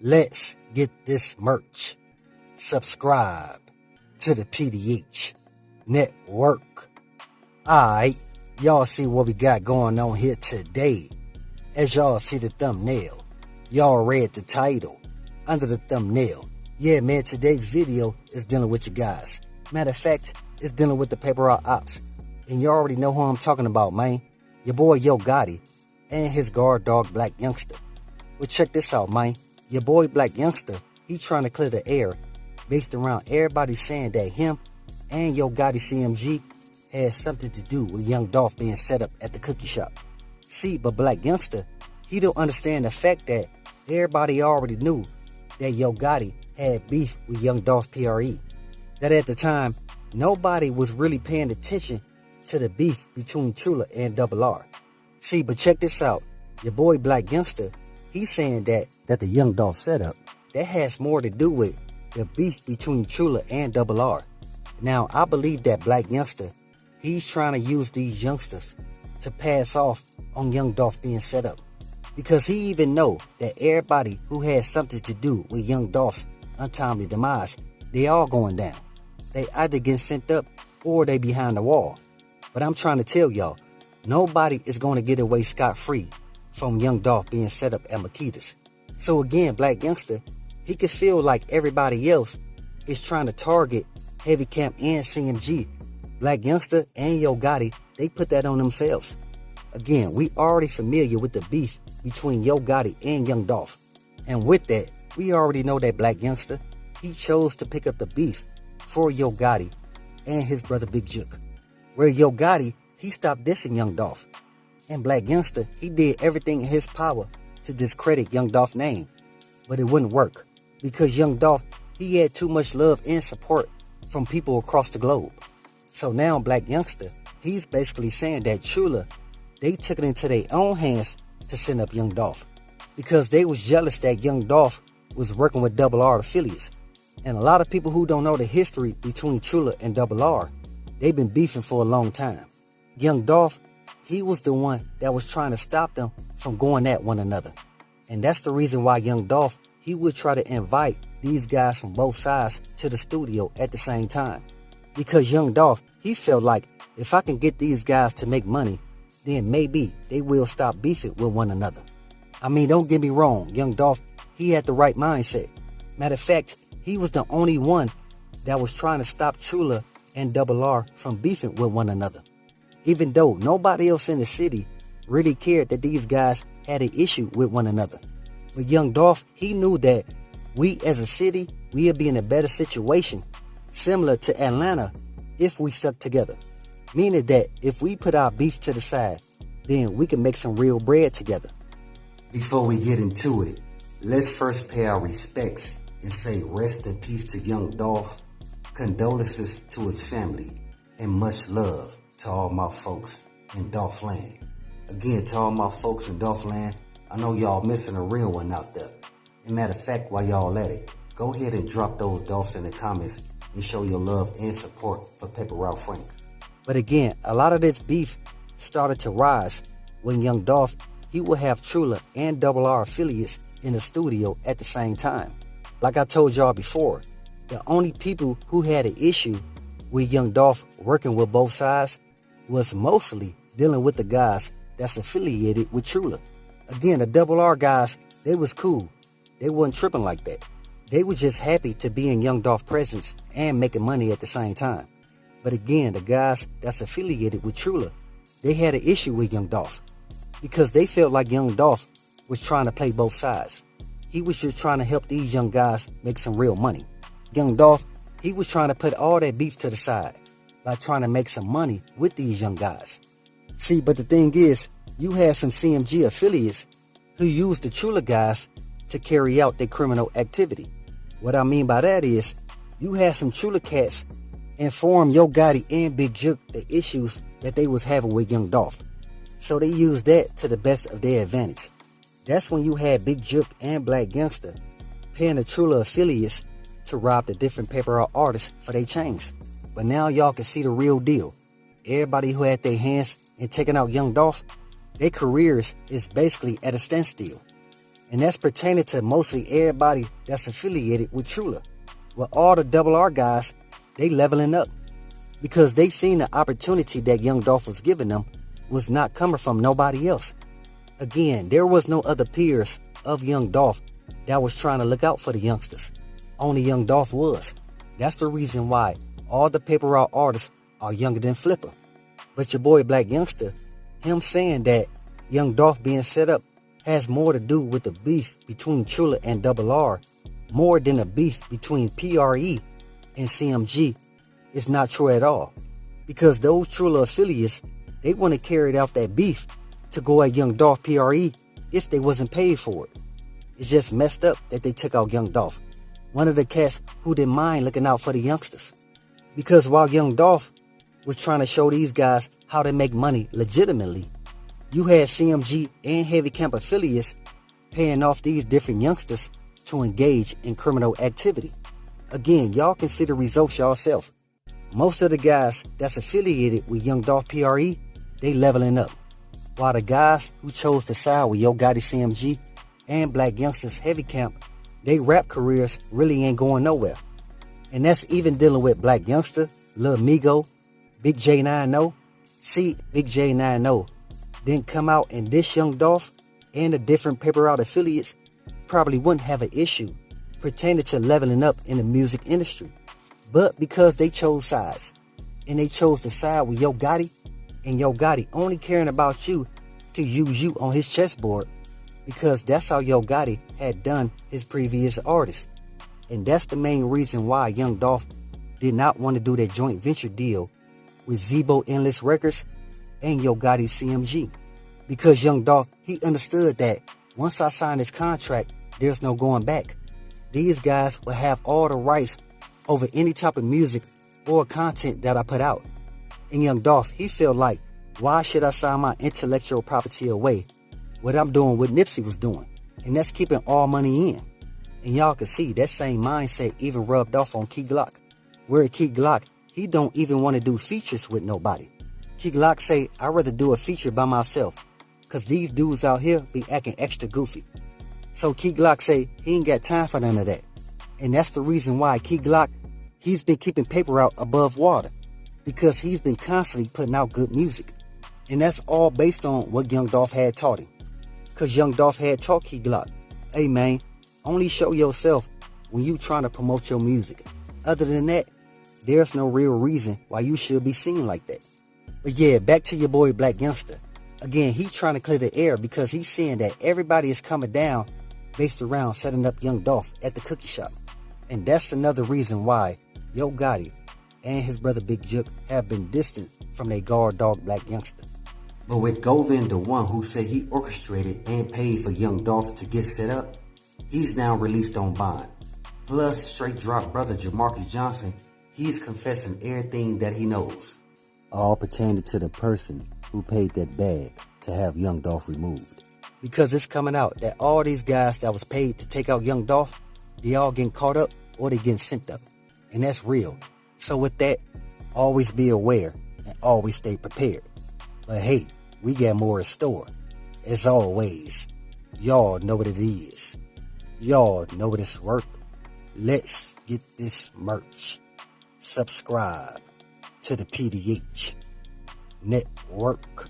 Let's get this merch. Subscribe to the PDH Network. Alright, y'all see what we got going on here today. As y'all see the thumbnail, y'all read the title under the thumbnail. Yeah, man, today's video is dealing with you guys. Matter of fact, it's dealing with the paper route ops. And you already know who I'm talking about, man. Your boy Yo Gotti and his guard dog Blac Youngsta. Well, check this out, man. Your boy Blac Youngsta, he trying to clear the air based around everybody saying that him and Yo Gotti CMG had something to do with young Dolph being set up at the cookie shop. See, but Blac Youngsta, he don't understand the fact that everybody already knew that Yo Gotti had beef with young Dolph PRE. That at the time, nobody was really paying attention to the beef between Trulla and R.I.P. See, but check this out. Your boy Blac Youngsta, he's saying that the young Dolph setup, that has more to do with the beef between Trulla and R.I.P. Now, I believe that Blac Youngsta, he's trying to use these youngsters to pass off on young Dolph being set up. Because he even know that everybody who has something to do with young Dolph's untimely demise, they all going down. They either get sent up or they behind the wall. But I'm trying to tell y'all, nobody is going to get away scot-free from young Dolph being set up at Makita's. So again, Blac Youngsta, he could feel like everybody else is trying to target Heavy Camp and CMG. Blac Youngsta and Yo Gotti, they put that on themselves. Again, we already familiar with the beef between Yo Gotti and young Dolph. And with that, we already know that Blac Youngsta, he chose to pick up the beef for Yo Gotti and his brother Big Juke. Where Yo Gotti, he stopped dissing young Dolph. And Blac Youngsta, he did everything in his power to discredit young Dolph's name. But it wouldn't work. Because young Dolph, he had too much love and support from people across the globe. So now Blac Youngsta, he's basically saying that Trulla, they took it into their own hands to send up young Dolph. Because they was jealous that young Dolph was working with R.I.P affiliates. And a lot of people who don't know the history between Trulla and R.I.P, they've been beefing for a long time. Young Dolph, he was the one that was trying to stop them from going at one another. And that's the reason why young Dolph, he would try to invite these guys from both sides to the studio at the same time. Because young Dolph, he felt like, if I can get these guys to make money, then maybe they will stop beefing with one another. I mean, don't get me wrong, young Dolph, he had the right mindset. Matter of fact, he was the only one that was trying to stop Trulla and R.I.P from beefing with one another. Even though nobody else in the city really cared that these guys had an issue with one another. But young Dolph, he knew that we as a city, we would be in a better situation, similar to Atlanta, if we stuck together. Meaning that if we put our beef to the side, then we can make some real bread together. Before we get into it, let's first pay our respects and say rest in peace to young Dolph, condolences to his family, and much love to all my folks in Dolph land. Again, to all my folks in Dolph land, I know y'all missing a real one out there. And matter of fact, while y'all at it, go ahead and drop those Dolphs in the comments and show your love and support for Paper Route Frank. But again, a lot of this beef started to rise when young Dolph, he would have Trulla and R.I.P affiliates in the studio at the same time. Like I told y'all before, the only people who had an issue with young Dolph working with both sides was mostly dealing with the guys that's affiliated with Trulla. Again, the R.I.P guys, they was cool. They wasn't tripping like that. They were just happy to be in young Dolph's presence and making money at the same time. But again, the guys that's affiliated with Trulla, they had an issue with young Dolph because they felt like young Dolph was trying to play both sides. He was just trying to help these young guys make some real money. Young Dolph, he was trying to put all that beef to the side by trying to make some money with these young guys. See, but the thing is, you had some CMG affiliates who used the Trulla guys to carry out their criminal activity. What I mean by that is, you had some Trulla cats inform Yo Gotti and Big Juke the issues that they was having with young Dolph. So they used that to the best of their advantage. That's when you had Big Juke and Blac Youngsta paying the Trulla affiliates to rob the different paper route artists for their chains. But now y'all can see the real deal. Everybody who had their hands in taking out young Dolph, their careers is basically at a standstill. And that's pertaining to mostly everybody that's affiliated with Trulla. Well, all the double R guys, they leveling up because they seen the opportunity that Young Dolph was giving them was not coming from nobody else. Again, there was no other peers of Young Dolph that was trying to look out for the youngsters. Only Young Dolph was. That's the reason why all the paper route artists are younger than Flipper. But your boy Blac Youngsta, him saying that Young Dolph being set up has more to do with the beef between Trulla and Double R, more than a beef between PRE and CMG, is not true at all. Because those Trulla affiliates, they want to carry out that beef to go at Young Dolph PRE if they wasn't paid for it. It's just messed up that they took out Young Dolph, one of the cats who didn't mind looking out for the youngsters. Because while Young Dolph was trying to show these guys how to make money legitimately, you had CMG and Heavy Camp affiliates paying off these different youngsters to engage in criminal activity. Again, y'all can see the results yourself. Most of the guys that's affiliated with Young Dolph PRE, they leveling up. While the guys who chose to side with Yo Gotti CMG and Blac Youngsta's Heavy Camp, they rap careers really ain't going nowhere. And that's even dealing with Blac Youngsta, Lil Migo, Big J90. See, Big J90 didn't come out and this Young Dolph and the different paper route affiliates probably wouldn't have an issue pertaining to leveling up in the music industry. But because they chose sides, and they chose to side with Yo Gotti, and Yo Gotti only caring about you to use you on his chessboard, because that's how Yo Gotti had done his previous artists. And that's the main reason why Young Dolph did not want to do that joint venture deal with Zebo Endless Records and Yo Gotti CMG. Because Young Dolph, he understood that once I sign this contract, there's no going back. These guys will have all the rights over any type of music or content that I put out. And Young Dolph, he felt like, why should I sign my intellectual property away? What I'm doing what Nipsey was doing. And that's keeping all money in. And y'all can see that same mindset even rubbed off on Key Glock. Where Key Glock, he don't even want to do features with nobody. Key Glock say, I'd rather do a feature by myself, cause these dudes out here be acting extra goofy. So Key Glock say he ain't got time for none of that. And that's the reason why Key Glock, he's been keeping paper out above water, because he's been constantly putting out good music. And that's all based on what Young Dolph had taught him. Cause Young Dolph had taught Key Glock, hey man, only show yourself when you trying to promote your music. Other than that, there's no real reason why you should be seen like that. But yeah, back to your boy Blac Youngsta. Again, he's trying to clear the air because he's seeing that everybody is coming down based around setting up Young Dolph at the cookie shop. And that's another reason why Yo Gotti and his brother Big Jook have been distant from their guard dog Blac Youngsta. But with Govin, the one who said he orchestrated and paid for Young Dolph to get set up, he's now released on bond. Plus, straight drop brother Jamarcus Johnson, he's confessing everything that he knows. All pertaining to the person who paid that bag to have Young Dolph removed. Because it's coming out that all these guys that was paid to take out Young Dolph, they all getting caught up or they getting sent up. And that's real. So with that, always be aware and always stay prepared. But hey, we got more in store. As always, y'all know what it is. Y'all know what it's worth. Let's get this merch. Subscribe to the PDH Network.